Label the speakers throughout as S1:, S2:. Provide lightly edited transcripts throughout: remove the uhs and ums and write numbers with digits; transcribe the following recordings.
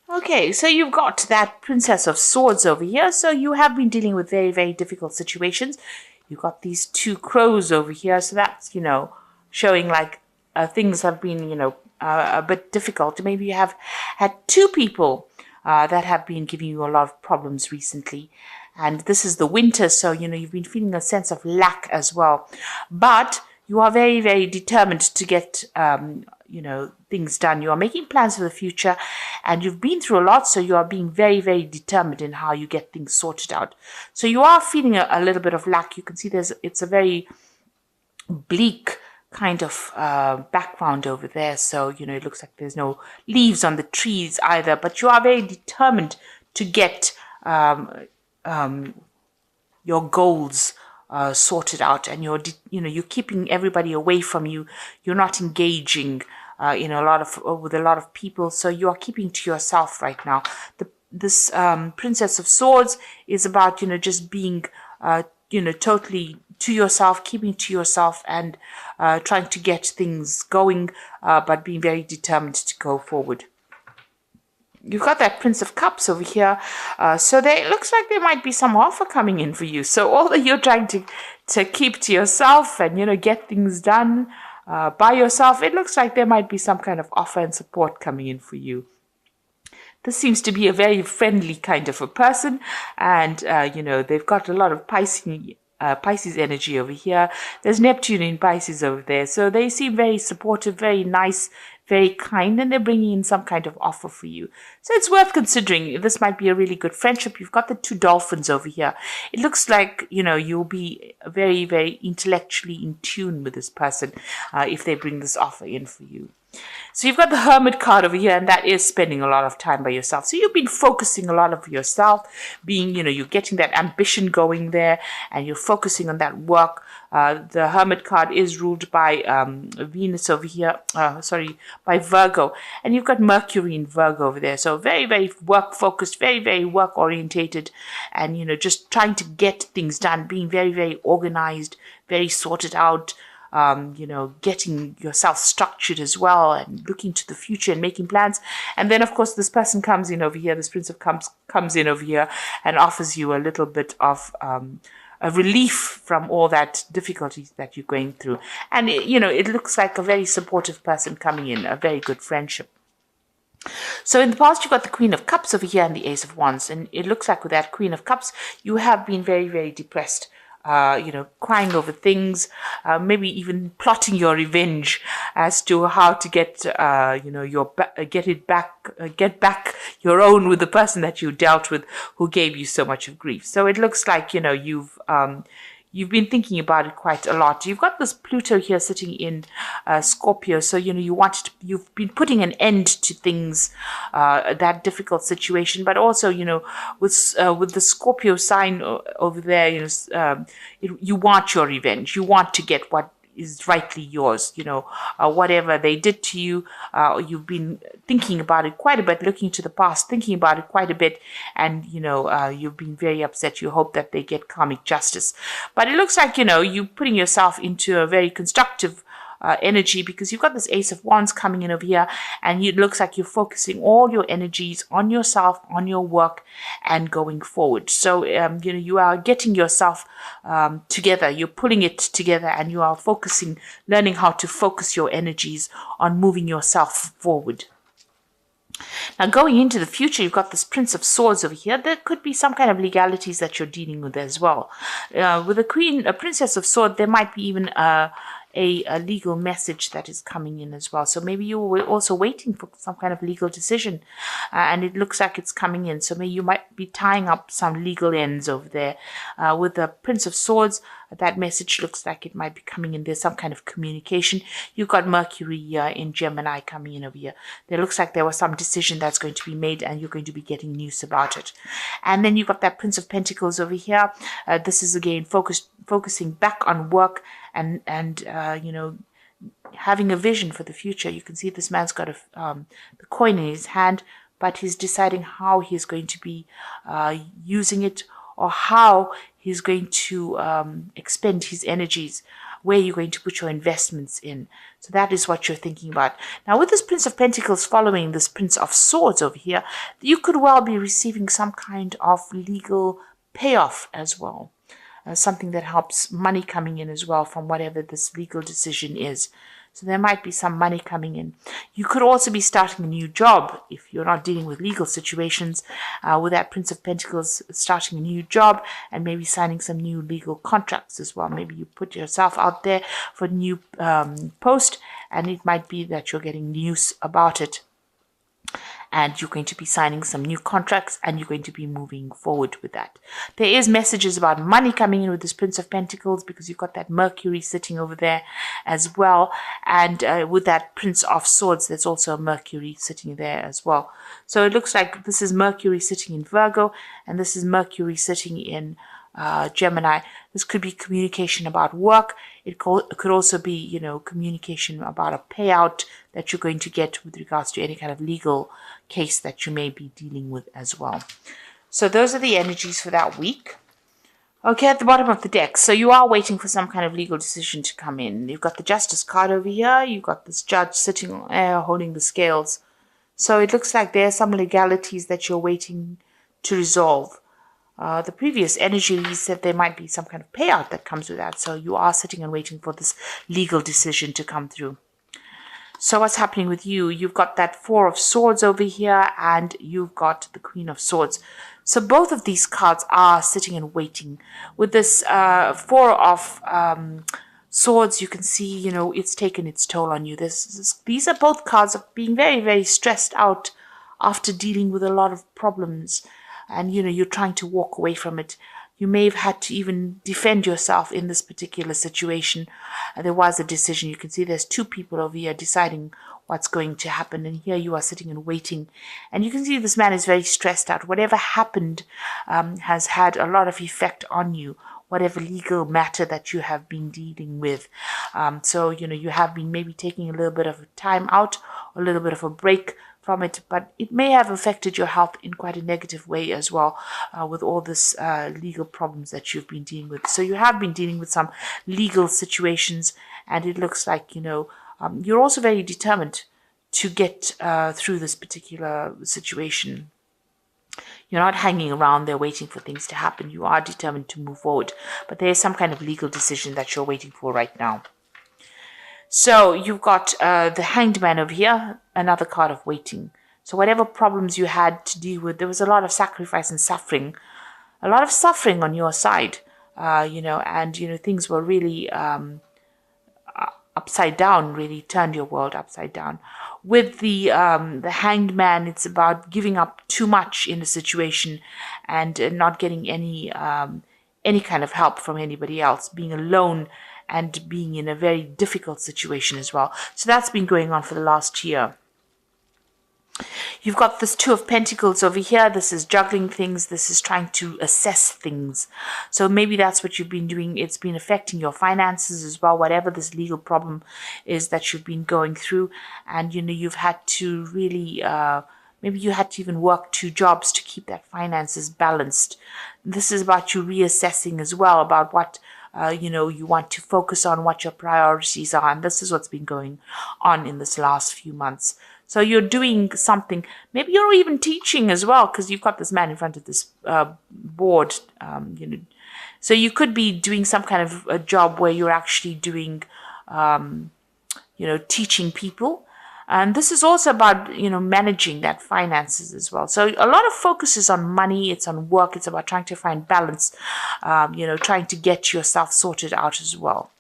S1: Okay, so you've got that Princess of Swords over here. So you have been dealing with very, very difficult situations. You've got these two crows over here. So that's, showing like things have been, a bit difficult. Maybe you have had two people that have been giving you a lot of problems recently. And this is the winter, so, you've been feeling a sense of lack as well. But you are very, very determined to get, things done. You are making plans for the future and you've been through a lot. So you are being very, very determined in how you get things sorted out. So you are feeling a little bit of lack. You can see it's a very bleak kind of background over there. So, it looks like there's no leaves on the trees either, but you are very determined to get your goals sorted out, and you're keeping everybody away from you. You're not engaging with a lot of people, so you are keeping to yourself right now. This Princess of Swords is about just being totally to yourself, keeping to yourself, and trying to get things going, but being very determined to go forward. You've got that Prince of Cups over here. So it looks like there might be some offer coming in for you. So although you're trying to keep to yourself and, get things done by yourself, it looks like there might be some kind of offer and support coming in for you. This seems to be a very friendly kind of a person. And, they've got a lot of Pisces energy over here. There's Neptune in Pisces over there. So they seem very supportive, very nice, very kind, and they're bringing in some kind of offer for you. So it's worth considering. This might be a really good friendship. You've got the two dolphins over here. It looks like, you'll be very, very intellectually in tune with this person if they bring this offer in for you. So you've got the Hermit card over here, and that is spending a lot of time by yourself. So you've been focusing a lot of yourself, being, you're getting that ambition going there, and you're focusing on that work. The Hermit card is ruled by Venus over here, by Virgo. And you've got Mercury in Virgo over there. So very, very work-focused, very, very work-orientated, and, just trying to get things done, being very, very organized, very sorted out, getting yourself structured as well and looking to the future and making plans. And then, of course, this person comes in over here, this Prince of Cups comes in over here and offers you a little bit of a relief from all that difficulties that you're going through. And, it looks like a very supportive person coming in, a very good friendship. So in the past, you've got the Queen of Cups over here and the Ace of Wands. And it looks like with that Queen of Cups, you have been very, very depressed. Crying over things, maybe even plotting your revenge as to how to get, get back your own with the person that you dealt with who gave you so much of grief. So it looks like, you've been thinking about it quite a lot. You've got this Pluto here sitting in Scorpio. So, you've been putting an end to things, that difficult situation. But also, with the Scorpio sign over there, you want your revenge. You want to get what is rightly yours. Whatever they did to you, you've been thinking about it quite a bit, looking to the past, thinking about it quite a bit, and you've been very upset. You hope that they get karmic justice, but it looks like you're putting yourself into a very constructive energy, because you've got this Ace of Wands coming in over here, and it looks like you're focusing all your energies on yourself, on your work, and going forward. So you are getting yourself together, you're pulling it together, and you are learning how to focus your energies on moving yourself forward. Now, going into the future, you've got this Prince of Swords over here. There could be some kind of legalities that you're dealing with as well. With a Princess of Swords, there might be even a legal message that is coming in as well. So maybe you were also waiting for some kind of legal decision, and it looks like it's coming in. So maybe you might be tying up some legal ends over there. With the Prince of Swords, that message looks like it might be coming in. There's some kind of communication. You've got Mercury in Gemini coming in over here. There looks like there was some decision that's going to be made, and you're going to be getting news about it. And then you've got that Prince of Pentacles over here. This is again focusing back on work and having a vision for the future. You can see this man's got the coin in his hand, but he's deciding how he's going to be using it, or how he's going to expend his energies where you're going to put your investments in. So that is what you're thinking about. Now, with this Prince of Pentacles following this Prince of Swords over here, you could well be receiving some kind of legal payoff as well. Something that helps money coming in as well from whatever this legal decision is. So there might be some money coming in. You could also be starting a new job if you're not dealing with legal situations. With that Prince of Pentacles, starting a new job and maybe signing some new legal contracts as well. Maybe you put yourself out there for a new post, and it might be that you're getting news about it. And you're going to be signing some new contracts, and you're going to be moving forward with that. There is messages about money coming in with this Prince of Pentacles, because you've got that Mercury sitting over there as well. And with that Prince of Swords, there's also a Mercury sitting there as well. So it looks like this is Mercury sitting in Virgo, and this is Mercury sitting in Gemini. This could be communication about work. It could also be, communication about a payout that you're going to get with regards to any kind of legal case that you may be dealing with as well. So those are the energies for that week. Okay, at the bottom of the deck, so you are waiting for some kind of legal decision to come in. You've got the Justice card over here. You've got this judge sitting holding the scales. So it looks like there are some legalities that you're waiting to resolve. The previous energy, he said there might be some kind of payout that comes with that. So you are sitting and waiting for this legal decision to come through. So what's happening with you? You've got that Four of Swords over here, and you've got the Queen of Swords. So both of these cards are sitting and waiting. With this Four of Swords, you can see, it's taken its toll on you. These are both cards of being very, very stressed out after dealing with a lot of problems. And, you're trying to walk away from it. You may have had to even defend yourself in this particular situation. There was a decision. You can see there's two people over here deciding what's going to happen. And here you are sitting and waiting. And you can see this man is very stressed out. Whatever happened has had a lot of effect on you. Whatever legal matter that you have been dealing with. So, you have been maybe taking a little bit of time out, a little bit of a break from it, but it may have affected your health in quite a negative way as well, with all this legal problems that you've been dealing with. So you have been dealing with some legal situations, and it looks like, you're also very determined to get through this particular situation. You're not hanging around there waiting for things to happen. You are determined to move forward, but there is some kind of legal decision that you're waiting for right now. So you've got the Hanged Man over here, another card of waiting. So whatever problems you had to deal with, there was a lot of sacrifice and suffering, a lot of suffering on your side, and things were really upside down, really turned your world upside down. With the Hanged Man, it's about giving up too much in a situation and not getting any kind of help from anybody else, being alone and being in a very difficult situation as well. So that's been going on for the last year. You've got this Two of Pentacles over here. This is juggling things. This is trying to assess things. So maybe that's what you've been doing. It's been affecting your finances as well, whatever this legal problem is that you've been going through. And, you've had to really, maybe you had to even work 2 jobs to keep that finances balanced. This is about you reassessing as well, about what you want to focus on, what your priorities are. And this is what's been going on in this last few months. So you're doing something. Maybe you're even teaching as well, because you've got this man in front of this board. So you could be doing some kind of a job where you're actually doing, teaching people. And this is also about, managing that finances as well. So a lot of focus is on money. It's on work. It's about trying to find balance, trying to get yourself sorted out as well.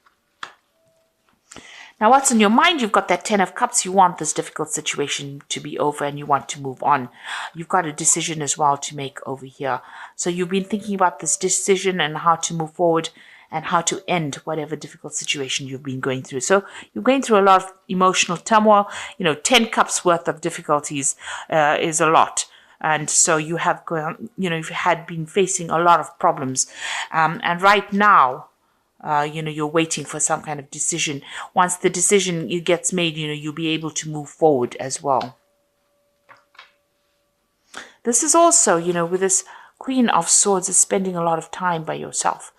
S1: Now, what's in your mind? You've got that 10 of Cups. You want this difficult situation to be over and you want to move on. You've got a decision as well to make over here. So you've been thinking about this decision and how to move forward and how to end whatever difficult situation you've been going through. So you're going through a lot of emotional turmoil. 10 cups worth of difficulties is a lot. And so you have you've had been facing a lot of problems. And right now, you're waiting for some kind of decision. Once the decision gets made, you'll be able to move forward as well. This is also, with this Queen of Swords, is spending a lot of time by yourself.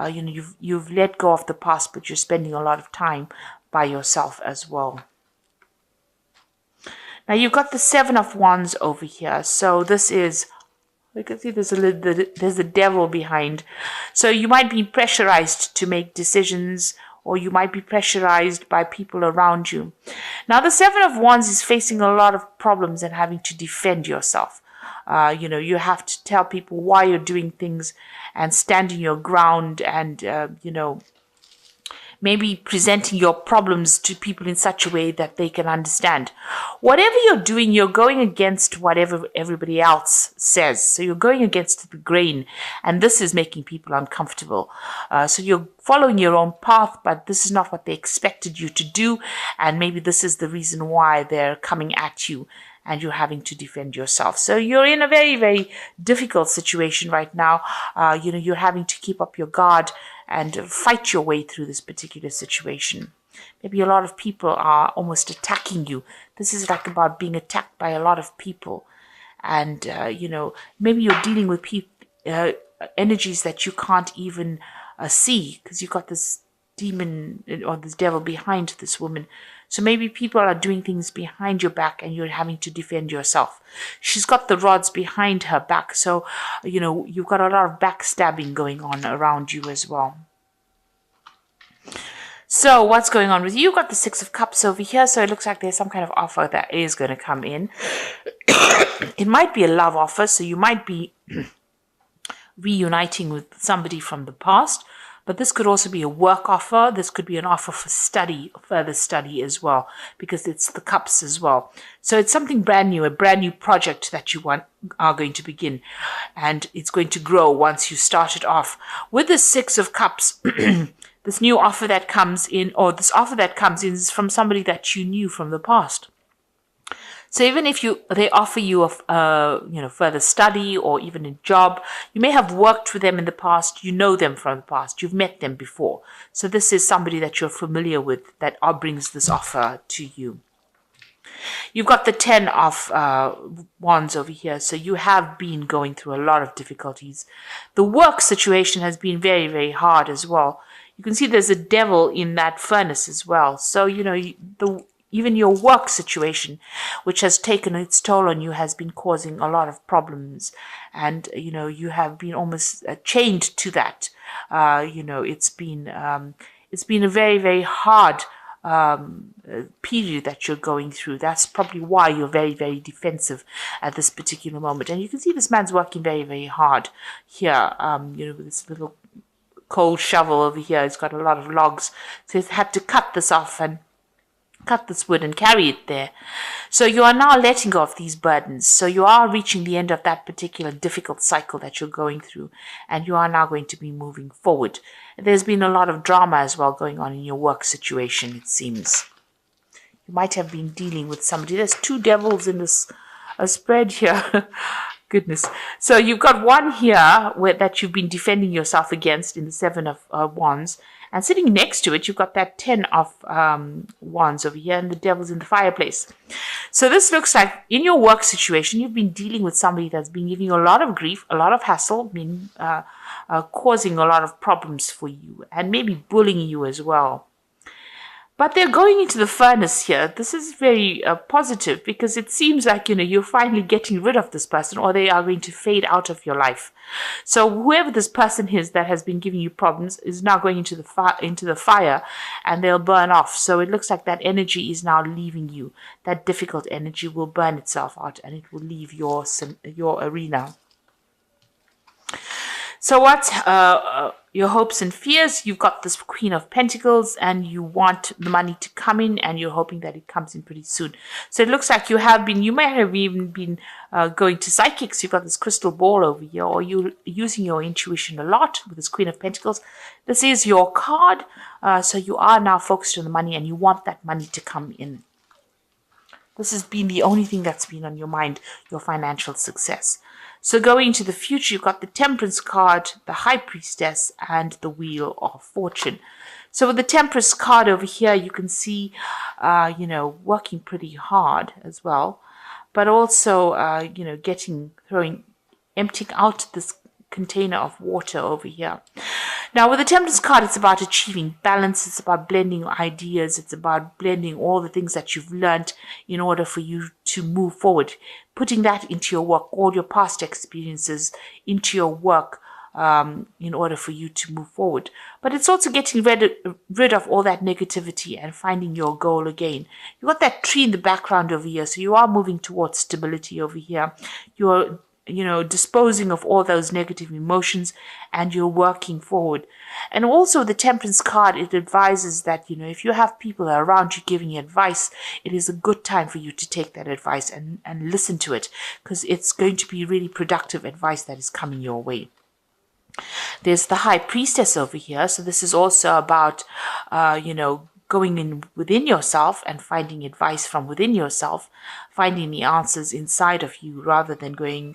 S1: you've let go of the past, but you're spending a lot of time by yourself as well. Now you've got the Seven of Wands over here. So this is, you can see there's a devil behind. So you might be pressurized to make decisions, or you might be pressurized by people around you. Now the Seven of Wands is facing a lot of problems and having to defend yourself. You have to tell people why you're doing things and standing your ground, and maybe presenting your problems to people in such a way that they can understand. Whatever you're doing, you're going against whatever everybody else says. So you're going against the grain, and this is making people uncomfortable. So you're following your own path, but this is not what they expected you to do, and maybe this is the reason why they're coming at you and you're having to defend yourself. So you're in a very, very difficult situation right now. You're having to keep up your guard and fight your way through this particular situation. Maybe a lot of people are almost attacking you. This is like about being attacked by a lot of people. And, maybe you're dealing with energies that you can't even see, because you've got this demon or this devil behind this woman. So maybe people are doing things behind your back and you're having to defend yourself. She's got the rods behind her back. So, you've got a lot of backstabbing going on around you as well. So what's going on with you? You've got the Six of Cups over here. So it looks like there's some kind of offer that is going to come in. It might be a love offer. So you might be reuniting with somebody from the past. But this could also be a work offer. This could be an offer for study, further study as well, because it's the cups as well. So it's something brand new, a brand new project that you are going to begin. And it's going to grow once you start it off. With the Six of Cups, this new offer that comes in, or this offer that comes in, is from somebody that you knew from the past. So even if they offer you a further study or even a job, you may have worked with them in the past. You know them from the past. You've met them before. So this is somebody that you're familiar with that brings this offer to you. You've got the Ten of Wands over here. So you have been going through a lot of difficulties. The work situation has been very, very hard as well. You can see there's a devil in that furnace as well. So, even your work situation, which has taken its toll on you, has been causing a lot of problems. And, you have been almost chained to that. It's been a very, very hard period that you're going through. That's probably why you're very, very defensive at this particular moment. And you can see this man's working very, very hard here, with this little coal shovel over here. He's got a lot of logs. So he's had to cut this off and cut this wood and carry it there. So you are now letting go of these burdens. So you are reaching the end of that particular difficult cycle that you're going through, and you are now going to be moving forward. There's been a lot of drama as well going on in your work situation, it seems. You might have been dealing with somebody. There's two devils in this spread here. Goodness. So you've got one here that you've been defending yourself against in the Seven of Wands. And sitting next to it, you've got that Ten of Wands over here, and the devil's in the fireplace. So this looks like in your work situation, you've been dealing with somebody that's been giving you a lot of grief, a lot of hassle, causing a lot of problems for you, and maybe bullying you as well. But they're going into the furnace here. This is very positive, because it seems like, you're finally getting rid of this person, or they are going to fade out of your life. So whoever this person is that has been giving you problems is now going into the fire, and they'll burn off. So it looks like that energy is now leaving you. That difficult energy will burn itself out, and it will leave your arena. So what's your hopes and fears? You've got this Queen of Pentacles, and you want the money to come in, and you're hoping that it comes in pretty soon. So it looks like you may have even been going to psychics. You've got this crystal ball over here, or you're using your intuition a lot with this Queen of Pentacles. This is your card. So you are now focused on the money, and you want that money to come in. This has been the only thing that's been on your mind, your financial success. So going into the future, you've got the Temperance card, the High Priestess, and the Wheel of Fortune. So with the Temperance card over here, you can see, working pretty hard as well, but also, emptying out this container of water over here. Now, with the Temperance card, it's about achieving balance. It's about blending ideas. It's about blending all the things that you've learned in order for you to move forward, putting that into your work, all your past experiences into your work, in order for you to move forward. But it's also getting rid of all that negativity and finding your goal again. You've got that tree in the background over here, so you are moving towards stability over here. You're disposing of all those negative emotions, and you're working forward. And also the Temperance card, it advises that, if you have people around you giving you advice, it is a good time for you to take that advice and listen to it, because it's going to be really productive advice that is coming your way. There's the High Priestess over here. So this is also about, going in within yourself and finding advice from within yourself, finding the answers inside of you rather than going,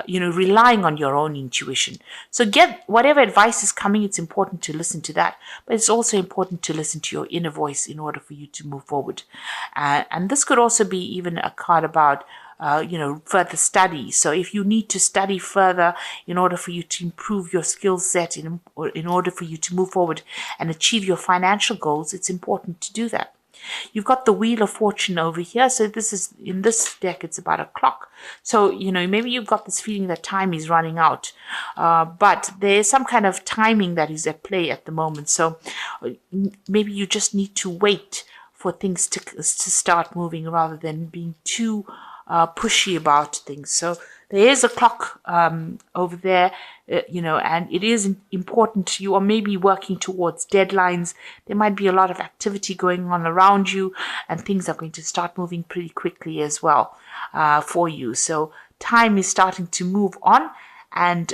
S1: relying on your own intuition. So get whatever advice is coming, it's important to listen to that, but it's also important to listen to your inner voice in order for you to move forward. And this could also be even a card about further study. So if you need to study further in order for you to improve your skill set, in order for you to move forward and achieve your financial goals, it's important to do that. You've got the Wheel of Fortune over here. So in this deck, it's about a clock. So, maybe you've got this feeling that time is running out, but there's some kind of timing that is at play at the moment. So maybe you just need to wait for things to start moving rather than being too pushy about things. So there is a clock over there, and it is important. You are maybe working towards deadlines. There might be a lot of activity going on around you, and things are going to start moving pretty quickly as well for you. So time is starting to move on, and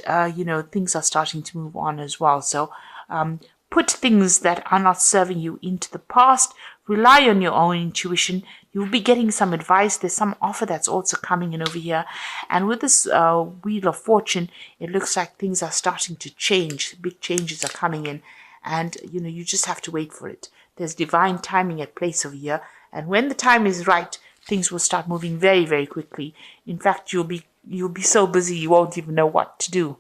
S1: things are starting to move on as well. So put things that are not serving you into the past. Rely on your own intuition. You'll be getting some advice. There's some offer that's also coming in over here. And with this Wheel of Fortune, it looks like things are starting to change. Big changes are coming in. And, you just have to wait for it. There's divine timing at place over here. And when the time is right, things will start moving very, very quickly. In fact, you'll be so busy you won't even know what to do.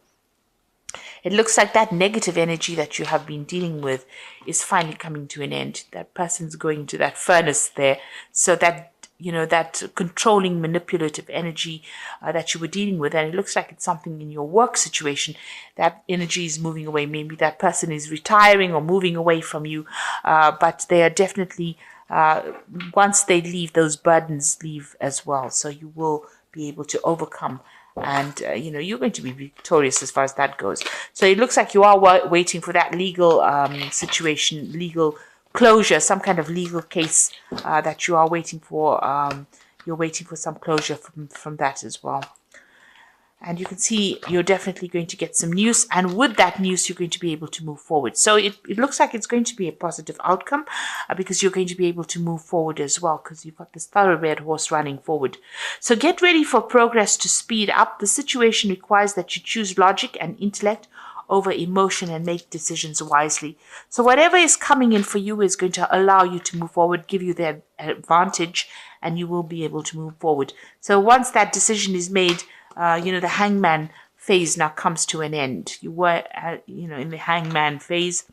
S1: It looks like that negative energy that you have been dealing with is finally coming to an end. That person's going to that furnace there. So that, that controlling, manipulative energy that you were dealing with, and it looks like it's something in your work situation, that energy is moving away. Maybe that person is retiring or moving away from you, but they are definitely, once they leave, those burdens leave as well. So you will be able to overcome. And, you're going to be victorious as far as that goes. So it looks like you are waiting for that legal situation, legal closure, some kind of legal case that you are waiting for. You're waiting for some closure from that as well. And you can see you're definitely going to get some news. And with that news, you're going to be able to move forward. So it looks like it's going to be a positive outcome because you're going to be able to move forward as well because you've got this thoroughbred horse running forward. So get ready for progress to speed up. The situation requires that you choose logic and intellect over emotion and make decisions wisely. So whatever is coming in for you is going to allow you to move forward, give you the advantage, and you will be able to move forward. So once that decision is made, the hangman phase now comes to an end. You were, in the hangman phase,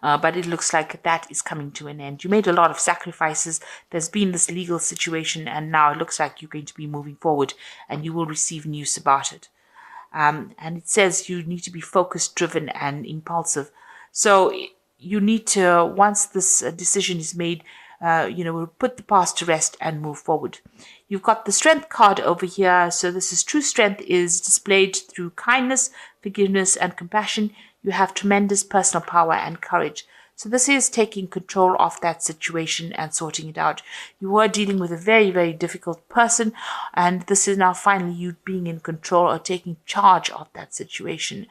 S1: but it looks like that is coming to an end. You made a lot of sacrifices. There's been this legal situation, and now it looks like you're going to be moving forward, and you will receive news about it. And it says you need to be focused, driven, and impulsive. So you need to, once this decision is made, we'll put the past to rest and move forward. You've got the Strength card over here. So this is true strength is displayed through kindness, forgiveness, and compassion. You have tremendous personal power and courage. So this is taking control of that situation and sorting it out. You were dealing with a very, very difficult person, and this is now finally you being in control or taking charge of that situation,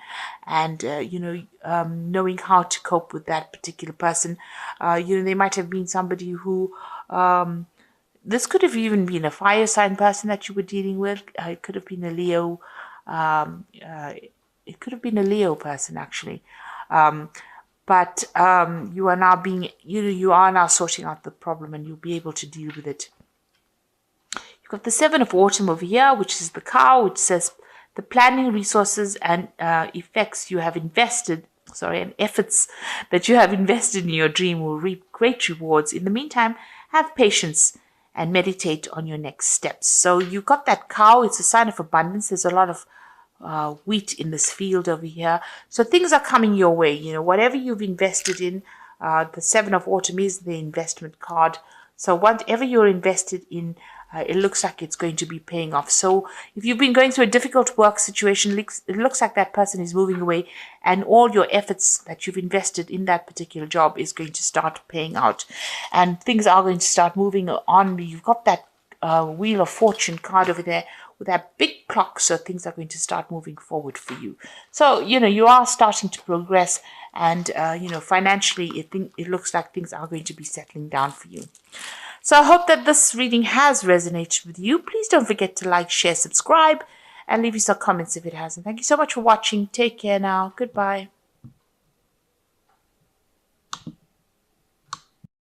S1: and knowing how to cope with that particular person. They might have been somebody who this could have even been a fire sign person that you were dealing with. It could have been a Leo. It could have been a Leo person actually. But you are now you are now sorting out the problem, and you'll be able to deal with it. You've got the Seven of Autumn over here, which is the cow, which says The planning, resources, and effects you have invested, and efforts that you have invested in your dream will reap great rewards. In the meantime, have patience and meditate on your next steps. So you got that cow. It's a sign of abundance. There's a lot of wheat in this field over here. So things are coming your way. Whatever you've invested in, the Seven of Autumn is the investment card. So whatever you're invested in, it looks like it's going to be paying off. So if you've been going through a difficult work situation, it looks like that person is moving away, and all your efforts that you've invested in that particular job is going to start paying out, and things are going to start moving on. You've got that Wheel of Fortune card over there with that big clock, so things are going to start moving forward for you. So you are starting to progress, and financially it looks like things are going to be settling down for you. So I hope that this reading has resonated with you. Please don't forget to like, share, subscribe, and leave me some comments if it hasn't. Thank you so much for watching. Take care now. Goodbye.